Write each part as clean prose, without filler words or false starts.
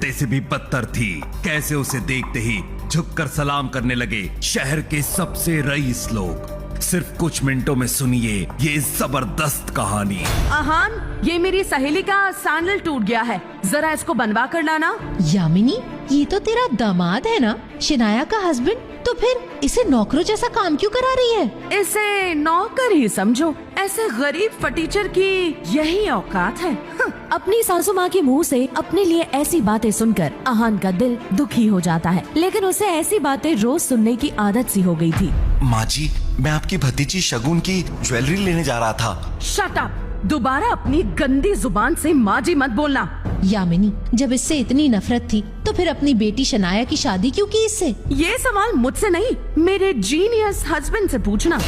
कुत्ते से भी बदतर थी। कैसे उसे देखते ही झुककर सलाम करने लगे शहर के सबसे रईस लोग। सिर्फ कुछ मिनटों में सुनिए ये जबरदस्त कहानी। आहान, ये मेरी सहेली का सैंडल टूट गया है, जरा इसको बनवा कर लाना। यामिनी, ये तो तेरा दामाद है ना, शनाया का हस्बैंड, तो फिर इसे नौकरों जैसा काम क्यों करा रही है? इसे नौकर ही समझो, ऐसे गरीब फटीचर की यही औकात है। अपनी सासू माँ के मुंह से अपने लिए ऐसी बातें सुनकर आहान का दिल दुखी हो जाता है, लेकिन उसे ऐसी बातें रोज सुनने की आदत सी हो गई थी। माँ जी, मैं आपकी भतीजी शगुन की ज्वेलरी लेने जा रहा था। Shut up! दोबारा अपनी गंदी जुबान से माँ जी मत बोलना। यामिनी, जब इससे इतनी नफरत थी तो फिर अपनी बेटी शनाया की शादी क्यों की इससे? ये सवाल मुझसे नहीं, मेरे जीनियस हस्बैंड से पूछना।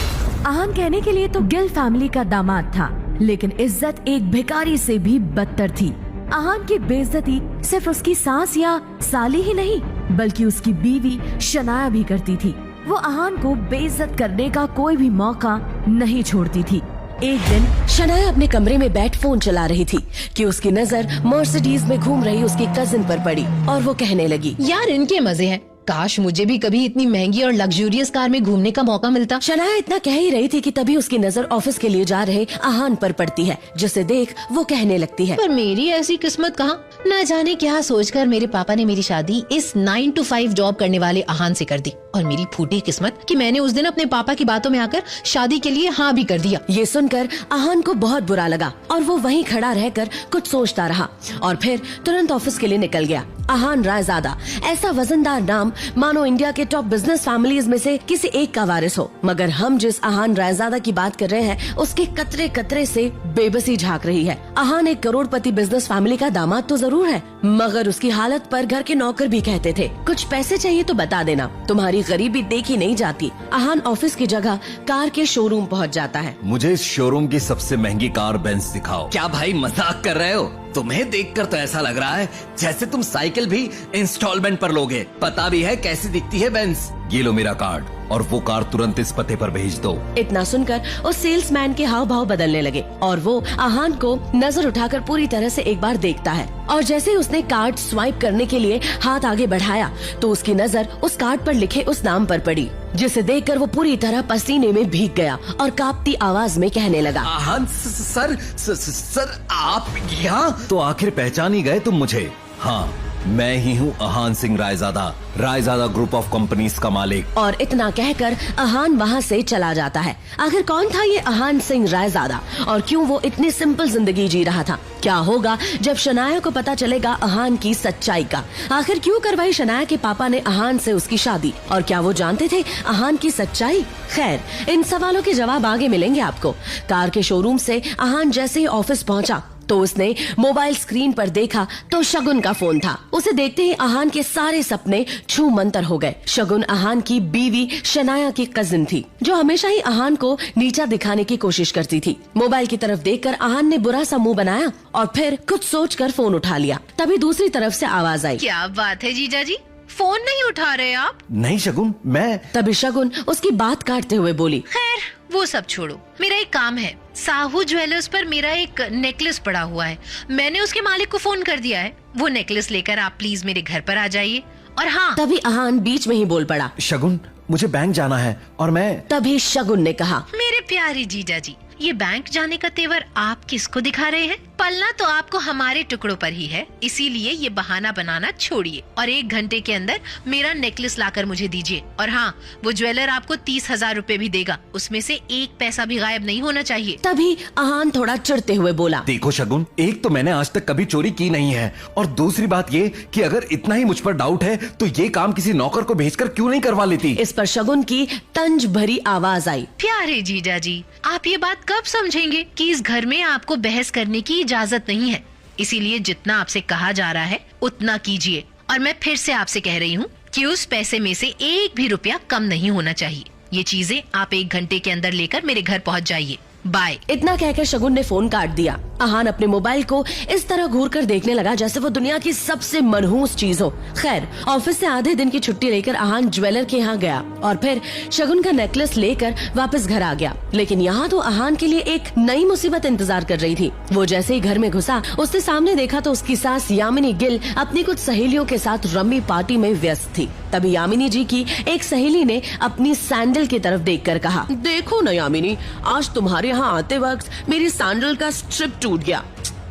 आहान कहने के लिए तो गिल फैमिली का दामाद था, लेकिन इज्जत एक भिखारी से भी बदतर थी। आहान की बेइज्जती सिर्फ उसकी सास या साली ही नहीं, बल्कि उसकी बीवी शनाया भी करती थी। वो आहान को बेइज्जत करने का कोई भी मौका नहीं छोड़ती थी। एक दिन शनाया अपने कमरे में बैठ फोन चला रही थी कि उसकी नजर मर्सिडीज में घूम रही उसकी कजिन पर पड़ी और वो कहने लगी, यार इनके मजे हैं, काश मुझे भी कभी इतनी महंगी और लग्जूरियस कार में घूमने का मौका मिलता। शनाया इतना कह ही रही थी कि तभी उसकी नजर ऑफिस के लिए जा रहे आहान पर पड़ती है, जिसे देख वो कहने लगती है, पर मेरी ऐसी किस्मत कहाँ, न जाने क्या सोचकर मेरे पापा ने मेरी शादी इस 9 to 5 जॉब करने वाले आहान से कर दी, और मेरी फूटी किस्मत कि मैंने उस दिन अपने पापा की बातों में आकर शादी के लिए हाँ भी कर दिया। ये सुनकर आहान को बहुत बुरा लगा और वो वहीं खड़ा रहकर कुछ सोचता रहा और फिर तुरंत ऑफिस के लिए निकल गया। आहान रायजादा, ऐसा वजनदार नाम मानो इंडिया के टॉप बिजनेस फैमिलीज में से किसी एक का वारिस हो, मगर हम जिस आहान रायजादा की बात कर रहे हैं उसके कतरे कतरे से बेबसी झांक रही है। आहान एक करोड़पति बिजनेस फैमिली का दामाद तो जरूर है, मगर उसकी हालत पर घर के नौकर भी कहते थे, कुछ पैसे चाहिए तो बता देना, तुम्हारी गरीबी देखी नहीं जाती। आहान ऑफिस की जगह कार के शोरूम पहुंच जाता है। मुझे इस शोरूम की सबसे महंगी कार बेंज दिखाओ। क्या भाई मजाक कर रहे हो? तुम्हें देखकर तो ऐसा लग रहा है जैसे तुम साइकिल भी इंस्टॉलमेंट पर लोगे। पता भी है कैसी दिखती है बेंज। ये लो मेरा कार्ड और वो कार तुरंत इस पते पर भेज दो। इतना सुनकर उस सेल्समैन के हाव भाव बदलने लगे और वो आहान को नजर उठाकर पूरी तरह से एक बार देखता है, और जैसे ही उसने कार्ड स्वाइप करने के लिए हाथ आगे बढ़ाया तो उसकी नजर उस कार्ड पर लिखे उस नाम पर पड़ी, जिसे देखकर वो पूरी तरह पसीने में भीग गया और कांपती आवाज में कहने लगा, आहान सर आप यहाँ? तो आखिर पहचान ही गए तुम मुझे। हाँ, मैं ही हूँ Aahan Singh Raizada, Raizada group of companies का मालिक। और इतना कहकर आहान वहाँ से चला जाता है। आखिर कौन था ये आहान सिंह रायजादा और क्यों वो इतनी सिंपल जिंदगी जी रहा था? क्या होगा जब शनाया को पता चलेगा आहान की सच्चाई का? आखिर क्यों करवाई शनाया के पापा ने आहान से उसकी शादी, और क्या वो जानते थे आहान की सच्चाई? खैर, इन सवालों के जवाब आगे मिलेंगे आपको। कार के शोरूम से आहान जैसे ही ऑफिस पहुँचा तो उसने मोबाइल स्क्रीन पर देखा तो शगुन का फोन था। उसे देखते ही आहान के सारे सपने छू मंतर हो गए। शगुन आहान की बीवी शनाया की कजिन थी, जो हमेशा ही आहान को नीचा दिखाने की कोशिश करती थी। मोबाइल की तरफ देखकर आहान ने बुरा सा मुंह बनाया और फिर कुछ सोचकर फोन उठा लिया। तभी दूसरी तरफ से आवाज आई, क्या बात है जीजा जी, फोन नहीं उठा रहे आप? नहीं शगुन, मैं। तभी शगुन उसकी बात काटते हुए बोली, खैर वो सब छोड़ो, मेरा एक काम है। साहू ज्वेलर्स पर मेरा एक नेकलेस पड़ा हुआ है, मैंने उसके मालिक को फोन कर दिया है। वो नेकलेस लेकर आप प्लीज मेरे घर पर आ जाइए। और हाँ, तभी आहान बीच में ही बोल पड़ा, शगुन, मुझे बैंक जाना है और मैं। तभी शगुन ने कहा, मेरे प्यारे जीजा जी, ये बैंक जाने का तेवर आप किसको दिखा रहे हैं? पलना तो आपको हमारे टुकड़ों पर ही है, इसीलिए ये बहाना बनाना छोड़िए और 1 घंटे के अंदर मेरा नेकलेस लाकर मुझे दीजिए। और हाँ, वो ज्वेलर आपको 30,000 रुपए भी देगा, उसमें से 1 पैसा भी गायब नहीं होना चाहिए। तभी आहान थोड़ा चिढ़ते हुए बोला, देखो शगुन, एक तो मैंने आज तक कभी चोरी की नहीं है, और दूसरी बात ये कि अगर इतना ही मुझ पर डाउट है तो ये काम किसी नौकर को भेजकर क्यों नहीं करवा लेती? इस पर शगुन की तंज भरी आवाज आई, प्यारे जीजा जी, आप ये बात कब समझेंगे कि इस घर में आपको बहस करने की इजाजत नहीं है, इसीलिए जितना आपसे कहा जा रहा है उतना कीजिए। और मैं फिर से आपसे कह रही हूँ कि उस पैसे में से 1 भी रुपया कम नहीं होना चाहिए। ये चीजें आप 1 घंटे के अंदर लेकर मेरे घर पहुँच जाइए। बाय। इतना कहकर शगुन ने फोन काट दिया। आहान अपने मोबाइल को इस तरह घूर कर देखने लगा जैसे वो दुनिया की सबसे मनहूस चीज हो। खैर, ऑफिस से आधे दिन की छुट्टी लेकर आहान ज्वेलर के यहाँ गया और फिर शगुन का नेकलेस लेकर वापस घर आ गया। लेकिन यहाँ तो अहान के लिए एक नई मुसीबत इंतजार कर रही थी। वो जैसे ही घर में घुसा, उसने सामने देखा तो उसकी सास यामिनी गिल अपनी कुछ सहेलियों के साथ रम्मी पार्टी में व्यस्त थी। तभी यामिनी जी की एक सहेली ने अपनी सैंडल की तरफ देखकर कहा, देखो न यामिनी, आज तुम्हारे यहाँ आते वक्त मेरी सैंडल का स्ट्रिप टूट गया।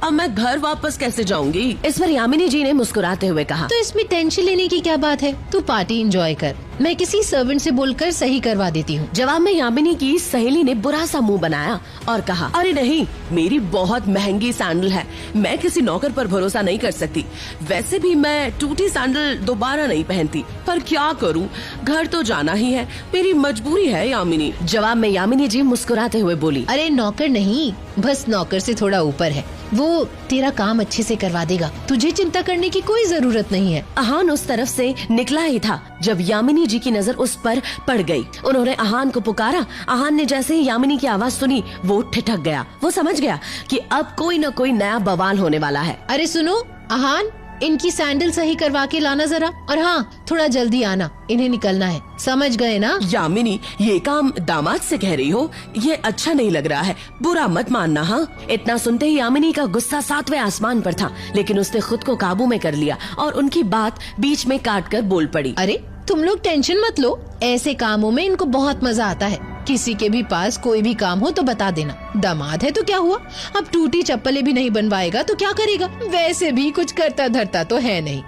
अब मैं घर वापस कैसे जाऊंगी? इस पर यामिनी जी ने मुस्कुराते हुए कहा, तो इसमें टेंशन लेने की क्या बात है, तू पार्टी एंजॉय कर, मैं किसी सर्वेंट से बोलकर सही करवा देती हूँ। जवाब में यामिनी की सहेली ने बुरा सा मुंह बनाया और कहा, अरे नहीं, मेरी बहुत महंगी सैंडल है, मैं किसी नौकर पर भरोसा नहीं कर सकती। वैसे भी मैं टूटी सैंडल दोबारा नहीं पहनती, पर क्या करूँ, घर तो जाना ही है, मेरी मजबूरी है यामिनी। जवाब में यामिनी जी मुस्कुराते हुए बोली, अरे नौकर नहीं, बस नौकर से थोड़ा ऊपर है, वो तेरा काम अच्छे से करवा देगा, तुझे चिंता करने की कोई जरूरत नहीं है। अहान उस तरफ से निकला ही था जब यामिनी जी की नजर उस पर पड़ गई। उन्होंने अहान को पुकारा। अहान ने जैसे ही यामिनी की आवाज सुनी, वो ठिठक गया। वो समझ गया कि अब कोई न कोई नया बवाल होने वाला है। अरे सुनो अहान, इनकी सैंडल सही करवा के लाना जरा, और हाँ थोड़ा जल्दी आना, इन्हें निकलना है, समझ गए ना? यामिनी, ये काम दामाद से कह रही हो, ये अच्छा नहीं लग रहा है, बुरा मत मानना। हाँ, इतना सुनते ही यामिनी का गुस्सा 7वें आसमान पर था, लेकिन उसने खुद को काबू में कर लिया और उनकी बात बीच में काटकर बोल पड़ी, अरे तुम लोग टेंशन मत लो, ऐसे कामों में इनको बहुत मजा आता है। किसी के भी पास कोई भी काम हो तो बता देना, दामाद है तो क्या हुआ, अब टूटी चप्पलें भी नहीं बनवाएगा तो क्या करेगा, वैसे भी कुछ करता धरता तो है नहीं।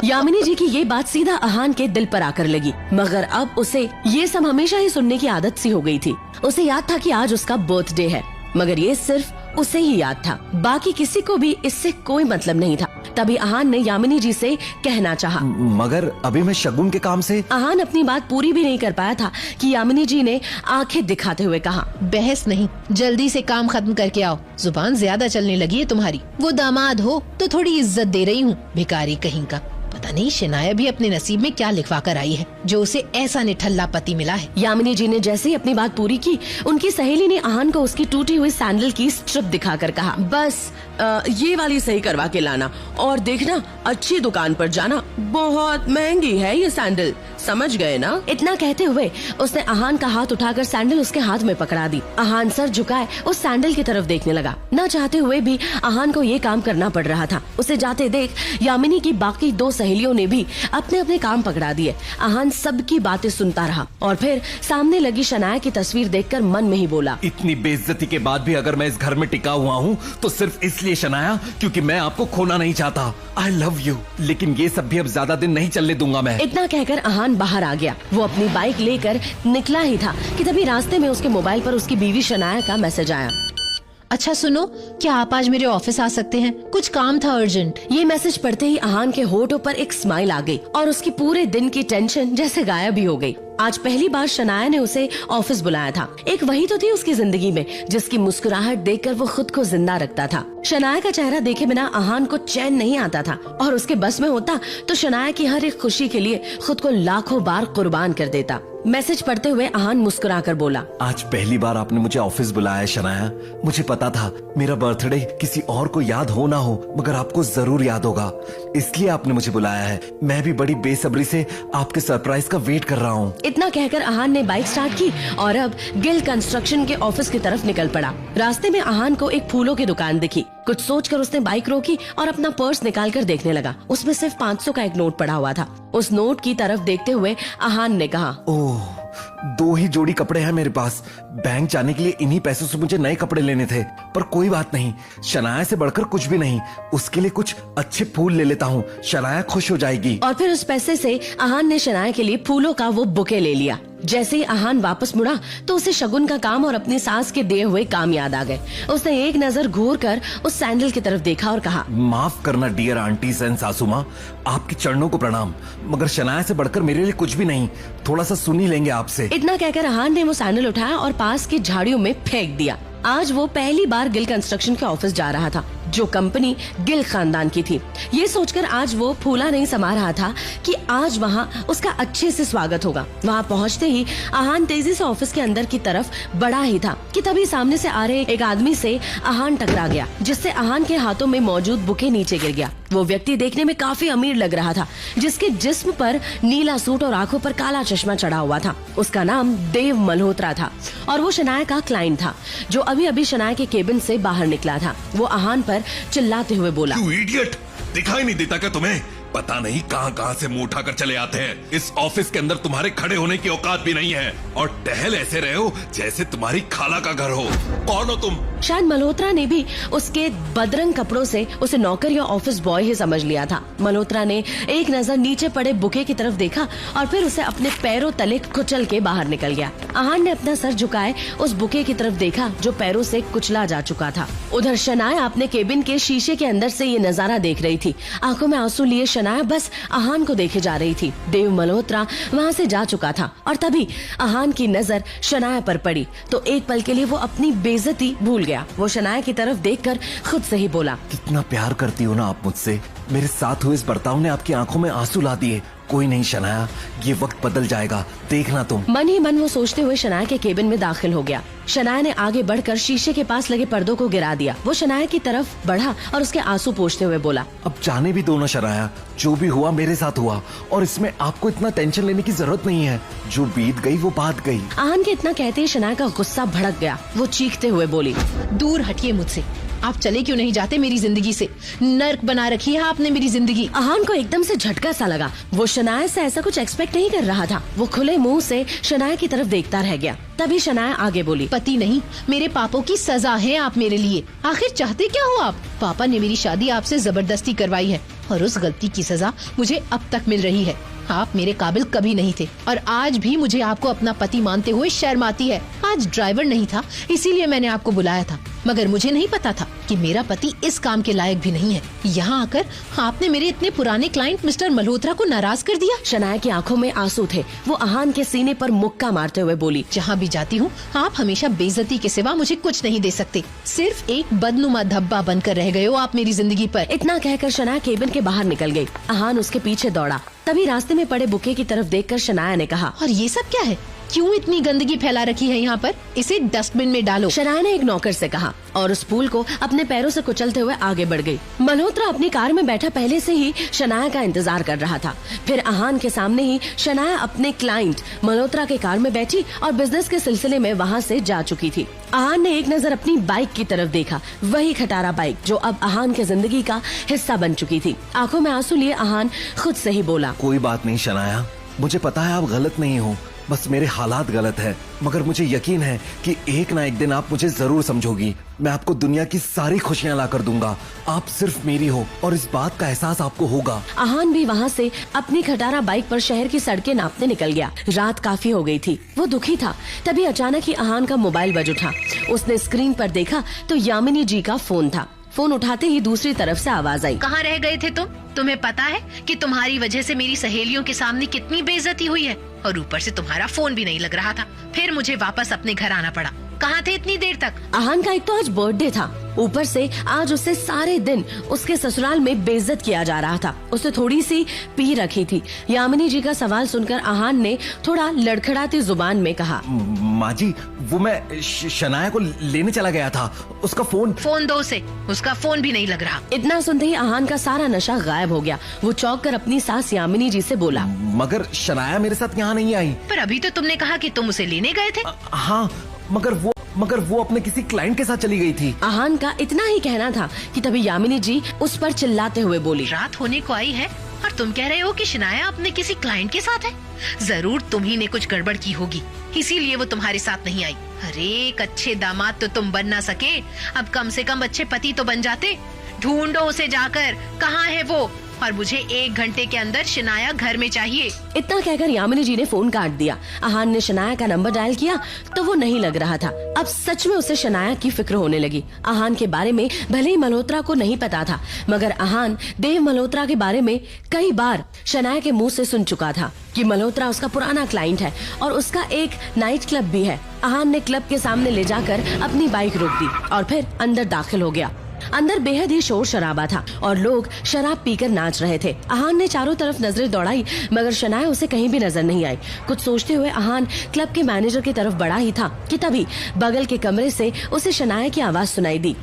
यामिनी जी की ये बात सीधा अहान के दिल पर आकर लगी, मगर अब उसे ये सब हमेशा ही सुनने की आदत सी हो गई थी। उसे याद था कि आज उसका बर्थडे है, मगर ये सिर्फ उसे ही याद था, बाकी किसी को भी इससे कोई मतलब नहीं था। तभी अहान ने यामिनी जी से कहना चाहा, मगर अभी मैं शगुन के काम से। अहान अपनी बात पूरी भी नहीं कर पाया था कि यामिनी जी ने आंखें दिखाते हुए कहा, बहस नहीं, जल्दी से काम खत्म करके आओ, जुबान ज्यादा चलने लगी है तुम्हारी। वो दामाद हो तो थोड़ी इज्जत दे रही हूँ, भिखारी कहीं का। पता नहीं शनाया भी अपने नसीब में क्या लिखवा कर आई है जो उसे ऐसा निठल्ला पति मिला है। यामिनी जी ने जैसे ही अपनी बात पूरी की, उनकी सहेली ने अहान को उसकी टूटी हुई सैंडल की स्ट्रिप दिखाकर कहा, बस ये वाली सही करवा के लाना, और देखना अच्छी दुकान पर जाना, बहुत महंगी है ये सैंडल, समझ गए ना? इतना कहते हुए उसने अहान का हाथ उठाकर सैंडल उसके हाथ में पकड़ा दी। अहान सर झुकाए उस सैंडल की तरफ देखने लगा। न चाहते हुए भी अहान को ये काम करना पड़ रहा था। उसे जाते देख यामिनी की बाकी 2 सहेलियों ने भी अपने अपने काम पकड़ा दिए। अहान सबकी बातें सुनता रहा और फिर सामने लगी शनाया की तस्वीर देखकर मन में ही बोला, इतनी बेइज्जती के बाद भी अगर मैं इस घर में टिका हुआ हूँ तो सिर्फ इसलिए शनाया क्योंकि मैं आपको खोना नहीं चाहता। आई लव यू, लेकिन ये सब भी अब ज्यादा दिन नहीं चलने दूंगा मैं। इतना कहकर अहान बाहर आ गया। वो अपनी बाइक लेकर निकला ही था कि तभी रास्ते में उसके मोबाइल पर उसकी बीवी शनाया का मैसेज आया। अच्छा सुनो, क्या आप आज मेरे ऑफिस आ सकते हैं, कुछ काम था अर्जेंट। ये मैसेज पढ़ते ही अहान के होठों पर एक स्माइल आ गई और उसकी पूरे दिन की टेंशन जैसे गायब ही हो गई। आज पहली बार शनाया ने उसे ऑफिस बुलाया था। एक वही तो थी उसकी जिंदगी में जिसकी मुस्कुराहट देखकर वो खुद को जिंदा रखता था। शनाया का चेहरा देखे बिना अहान को चैन नहीं आता था और उसके बस में होता तो शनाया की हर एक खुशी के लिए खुद को लाखों बार कुर्बान कर देता। मैसेज पढ़ते हुए अहान मुस्कुराकर बोला, आज पहली बार आपने मुझे ऑफिस बुलाया शनाया। मुझे पता था मेरा बर्थडे किसी और को याद हो ना हो, मगर आपको जरूर याद होगा, इसलिए आपने मुझे बुलाया है। मैं भी बड़ी बेसब्री से आपके सरप्राइज का वेट कर रहा हूँ। इतना कहकर अहान ने बाइक स्टार्ट की और अब गिल कंस्ट्रक्शन के ऑफिस की तरफ निकल पड़ा। रास्ते में अहान को एक फूलों की दुकान दिखी। कुछ सोचकर उसने बाइक रोकी और अपना पर्स निकालकर देखने लगा। उसमें सिर्फ 500 का एक नोट पड़ा हुआ था। उस नोट की तरफ देखते हुए अहान ने कहा, ओह, 2 ही जोड़ी कपड़े हैं मेरे पास। बैंक जाने के लिए इन्हीं पैसों से मुझे नए कपड़े लेने थे, पर कोई बात नहीं, शनाया से बढ़कर कुछ भी नहीं। उसके लिए कुछ अच्छे फूल ले लेता हूँ, शनाया खुश हो जाएगी। और फिर उस पैसे से अहान ने शनाया के लिए फूलों का वो बुके ले लिया। जैसे ही अहान वापस मुड़ा तो उसे शगुन का काम और अपनी सास के दिए हुए काम याद आ गए। उसने एक नजर घूर कर उस सैंडल की तरफ देखा और कहा, माफ करना डियर आंटी एंड सासू माँ, आपके चरणों को प्रणाम, मगर शनाया से बढ़कर मेरे लिए कुछ भी नहीं। थोड़ा सा सुन ही लेंगे आपसे। इतना कहकर अहान ने वो सैंडल उठाया और पास की झाड़ियों में फेंक दिया। आज वो पहली बार गिल कंस्ट्रक्शन के ऑफिस जा रहा था, जो कंपनी गिल खानदान की थी। ये सोचकर आज वो फूला नहीं समा रहा था कि आज वहाँ उसका अच्छे से स्वागत होगा। वहाँ पहुँचते ही अहान तेजी से ऑफिस के अंदर की तरफ बढ़ा ही था कि तभी सामने से आ रहे एक आदमी से अहान टकरा गया, जिससे अहान के हाथों में मौजूद बुके नीचे गिर गया। वो व्यक्ति देखने में काफी अमीर लग रहा था, जिसके जिस्म पर नीला सूट और आंखों पर काला चश्मा चढ़ा हुआ था। उसका नाम देव मल्होत्रा था और वो शनाया का क्लाइंट था, जो अभी अभी शनाया के केबिन से बाहर निकला था। वो आहान पर चिल्लाते हुए बोला, तू इडियट, दिखाई नहीं देता क्या तुम्हें? पता नहीं कहां कहां से मुंह उठाकर चले आते हैं। इस ऑफिस के अंदर तुम्हारे खड़े होने की औकात भी नहीं है और टहल ऐसे रहे हो जैसे तुम्हारी खाला का घर हो। कौन हो तुम? शायद मल्होत्रा ने भी उसके बदरंग कपड़ों से उसे नौकर या ऑफिस बॉय ही समझ लिया था। मल्होत्रा ने एक नजर नीचे पड़े बुके की तरफ देखा और फिर उसे अपने पैरों तले कुचल के बाहर निकल गया। आहान ने अपना सर झुकाए उस बुके की तरफ देखा जो पैरों से कुचला जा चुका था। उधर शनाया अपने केबिन के शीशे के अंदर से ये नजारा देख रही थी। आंखों में आंसू लिए शनाया बस आहान को देखे जा रही थी। देव मल्होत्रा वहाँ से जा चुका था और तभी आहान की नजर शनाया पर पड़ी तो एक पल के लिए वो अपनी बेइज्जती भूल गया। वो शनाया की तरफ देखकर खुद से ही बोला, कितना प्यार करती हो ना आप मुझसे। मेरे साथ हुए इस बर्ताव ने आपकी आंखों में आंसू ला दिए। कोई नहीं शनाया, ये वक्त बदल जाएगा, देखना तुम। मन ही मन वो सोचते हुए शनाया के केबिन में दाखिल हो गया। शनाया ने आगे बढ़कर शीशे के पास लगे पर्दों को गिरा दिया। वो शनाया की तरफ बढ़ा और उसके आंसू पोंछते हुए बोला, अब जाने भी दो ना शनाया, जो भी हुआ मेरे साथ हुआ और इसमें आपको इतना टेंशन लेने की जरूरत नहीं है। जो बीत गई वो बात गई। आहान के इतना कहते ही शनाया का गुस्सा भड़क गया। वो चीखते हुए बोली, दूर हटिए मुझसे, आप चले क्यों नहीं जाते मेरी जिंदगी से? नर्क बना रखी है आपने मेरी जिंदगी। आहान को एकदम से झटका सा लगा। वो शनाया से ऐसा कुछ एक्सपेक्ट नहीं कर रहा था। वो खुले मुंह से शनाया की तरफ देखता रह गया। तभी शनाया आगे बोली, पति नहीं, मेरे पापों की सजा है आप मेरे लिए। आखिर चाहते क्या हो आप? पापा ने मेरी शादी आपसे जबरदस्ती करवाई है और उस गलती की सजा मुझे अब तक मिल रही है। आप मेरे काबिल कभी नहीं थे और आज भी मुझे आपको अपना पति मानते हुए शर्म आती है। आज ड्राइवर नहीं था इसीलिए मैंने आपको बुलाया था, मगर मुझे नहीं पता था कि मेरा पति इस काम के लायक भी नहीं है। यहाँ आकर आपने मेरे इतने पुराने क्लाइंट मिस्टर मल्होत्रा को नाराज कर दिया। शनाया की आंखों में आंसू थे। वो आहान के सीने पर मुक्का मारते हुए बोली, जहाँ भी जाती हूँ आप हमेशा बेइज्जती के सिवा मुझे कुछ नहीं दे सकते। सिर्फ एक बदनुमा धब्बा बनकर रह गए हो आप मेरी जिंदगी पर। इतना कहकर शनाया केबिन के बाहर निकल गई। आहान उसके पीछे दौड़ा। तभी रास्ते में पड़े बुके की तरफ देखकर शनाया ने कहा, और ये सब क्या है? क्यों इतनी गंदगी फैला रखी है यहाँ पर? इसे डस्टबिन में डालो। शनाया ने एक नौकर से कहा और उस फूल को अपने पैरों से कुचलते हुए आगे बढ़ गई। मल्होत्रा अपनी कार में बैठा पहले से ही शनाया का इंतजार कर रहा था। फिर आहान के सामने ही शनाया अपने क्लाइंट मल्होत्रा के कार में बैठी और बिजनेस के सिलसिले में वहाँ से जा चुकी थी। आहान ने एक नजर अपनी बाइक की तरफ देखा, वही खटारा बाइक जो अब आहान की जिंदगी का हिस्सा बन चुकी थी। आंखों में आंसू लिए आहान खुद से ही बोला, कोई बात नहीं शनाया, मुझे पता है आप गलत नहीं हो, बस मेरे हालात गलत है, मगर मुझे यकीन है कि एक ना एक दिन आप मुझे जरूर समझोगी। मैं आपको दुनिया की सारी खुशियां ला कर दूंगा। आप सिर्फ मेरी हो और इस बात का एहसास आपको होगा। आहान भी वहाँ से अपनी खटारा बाइक पर शहर की सड़कें नापने निकल गया। रात काफी हो गई थी। वो दुखी था। तभी अचानक ही आहान का मोबाइल बज उठा। उसने स्क्रीन पर देखा तो यामिनी जी का फोन था। फोन उठाते ही दूसरी तरफ से आवाज आई, कहाँ रह गए थे तुम? तुम्हें पता है कि तुम्हारी वजह से मेरी सहेलियों के सामने कितनी बेइज्जती हुई है और ऊपर से तुम्हारा फोन भी नहीं लग रहा था। फिर मुझे वापस अपने घर आना पड़ा। कहाँ थे इतनी देर तक? आहान का एक तो आज बर्थडे था, ऊपर से आज उसे सारे दिन उसके ससुराल में बेइज्जत किया जा रहा था। उसे थोड़ी सी पी रखी थी। यामिनी जी का सवाल सुनकर आहान ने थोड़ा लड़खड़ाती जुबान में कहा, माँ जी, वो मैं शनाया को लेने चला गया था। उसका फोन दो उसे, उसका फोन भी नहीं लग रहा। इतना सुनते ही आहान का सारा नशा गायब हो गया। वो चौंक कर अपनी सास यामिनी जी से बोला, मगर शनाया मेरे साथ यहाँ नहीं आई। पर अभी तो तुमने कहा कि तुम उसे लेने गए थे। हाँ, मगर वो अपने किसी क्लाइंट के साथ चली गई थी। आहान का इतना ही कहना था कि तभी यामिनी जी उस पर चिल्लाते हुए बोली, रात होने को आई है और तुम कह रहे हो कि शनाया अपने किसी क्लाइंट के साथ है? जरूर तुम्ही ने कुछ गड़बड़ की होगी, इसीलिए वो तुम्हारे साथ नहीं आई। अरे एक अच्छे दामाद तो तुम बन ना सके, अब कम से कम अच्छे पति तो बन जाते। ढूंढो उसे जाकर, कहाँ है वो? और मुझे 1 घंटे के अंदर शनाया घर में चाहिए। इतना कहकर यामिनी जी ने फोन काट दिया। आहान ने शनाया का नंबर डायल किया तो वो नहीं लग रहा था। अब सच में उसे शनाया की फिक्र होने लगी। आहान के बारे में भले ही मल्होत्रा को नहीं पता था, मगर आहान देव मल्होत्रा के बारे में कई बार शनाया के मुंह से सुन चुका था कि मल्होत्रा उसका पुराना क्लाइंट है और उसका एक नाइट क्लब भी है। आहान ने क्लब के सामने ले जाकर अपनी बाइक रोक दी और फिर अंदर दाखिल हो गया। अंदर बेहद ही शोर शराबा था और लोग शराब पीकर नाच रहे थे। आहान ने चारों तरफ नजरें दौड़ाई, मगर शनाया उसे कहीं भी नजर नहीं आई। कुछ सोचते हुए आहान क्लब के मैनेजर की तरफ बढ़ा ही था कि तभी बगल के कमरे से उसे शनाया की आवाज सुनाई दी।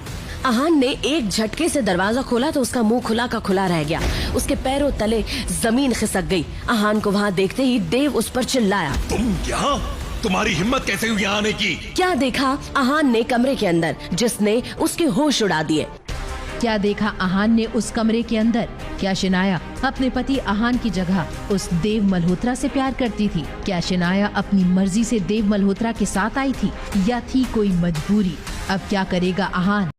आहान ने एक झटके से दरवाजा खोला तो उसका मुंह खुला का खुला रह गया। उसके पैरों तले जमीन खिसक गई। आहान को वहाँ देखते ही देव उस पर चिल्लाया, तुम यहाँ? तुम्हारी हिम्मत कैसे हुई यहाँ आने की? क्या देखा आहान ने कमरे के अंदर, जिसने उसके होश उड़ा दिए। क्या देखा आहान ने उस कमरे के अंदर? क्या शनाया अपने पति आहान की जगह उस देव मल्होत्रा से प्यार करती थी? क्या शनाया अपनी मर्जी से देव मल्होत्रा के साथ आई थी या थी कोई मजबूरी? अब क्या करेगा आहान?